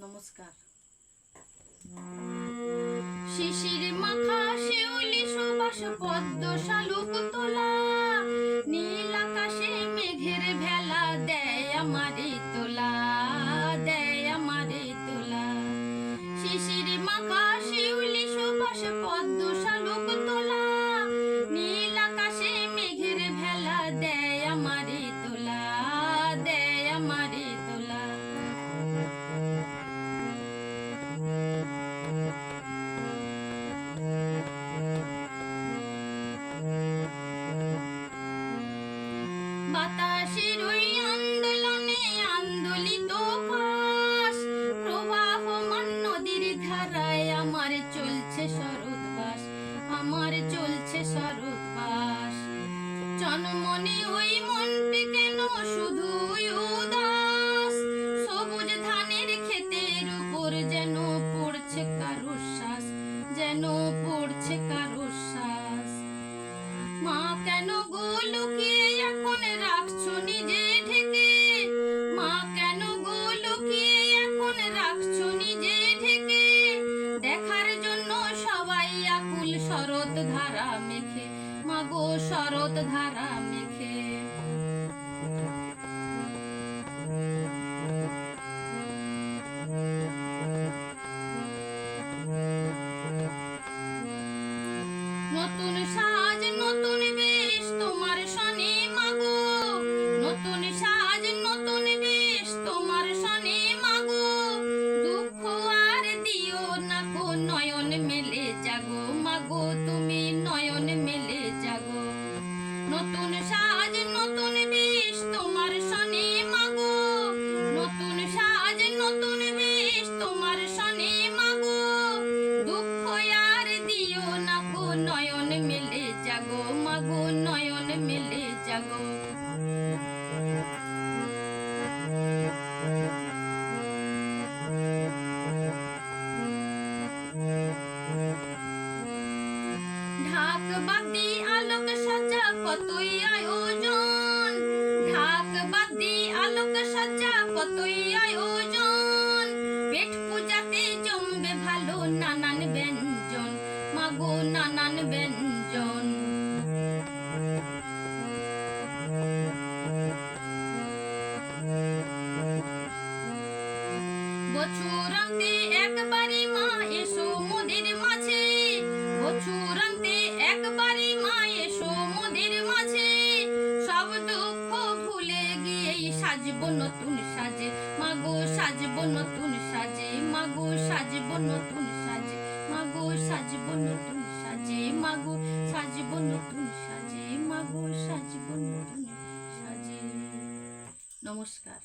নমস্কার। শিশির মাখা শিউলি সুবাস পদ্ম শালুক তোলা, নীল আকাশে মেঘের ভেলা দেয় আমারে তোলা, দেয় আমারে তোলা। শিশির মাখা শিউলি সুবাস পদ্ম শালুক তোলা, নীল আকাশে মেঘের ভেলা দেয় আমারে তোলা, দেয় আমারে তোলা। বাতাসের ওই আন্দোলনে আন্দোলিত কাশ, প্রবাহমান নদীর ধারায় আমার চলছে শরৎবাস, আমার চলছে শরৎবাস। জনমনে ওই মনটি কেন শুধুই উদাস, সবুজ ধানের ক্ষেতের উপর যেন পড়ছে কারো শ্বাস, যেন পড়ছে কারো শ্বাস। মা কেন গো লুকিয়ে এখন রাখছো নিজে ঢেকে, মা কেন গো লুকিয়ে এখন রাখছো নিজে ঢেকে, দেখার জন্য সবাই আকুল শরৎ ধারা মেখে, মা গো শরৎ ধারা মেখে। নতুন সাজ নতুন বেশ তোমার সনে মাগো, নতুন সাজ নতুন বেশ তোমার সনে মাগো, দুঃখ আর দিও না গো নয়ন মেলে জাগো, মাগো তুমি নয়ন মেলে জাগো। নতুন সাজ নতুন বেশ তোমার সনে মাগো, নতুন সাজ নতুন বেশ তোমার সনে মাগো, দুঃখ আর দিও না গো নয়ন মেলে জাগো, মাগো নয়ন মেলে জাগো। ঢাক বাদ্যি আলোক সাজা কতই আয়োজন, ঢাক বাদ্যি আলোক সাজা কতই আয়োজন, পেট পূজাতে জমবে ভালো নানান ব্যঞ্জন, মাগো নানান ব্যঞ্জন। বছরান্তে একবারই মা এসো মোদের মাঝে, বছরান্তে একবারই মা এসো মোদের মাঝে, সব দুঃখ ভুলে গিয়েই সাজবো নতুন সাজে, মাগো সাজবো নতুন সাজে, মাগো সাজবো নতুন সাজে, মাগো সাজবো নতুন সাজে, মাগো সাজবো নতুন সাজে, মাগো সাজবো নতুন সাজে। নমস্কার।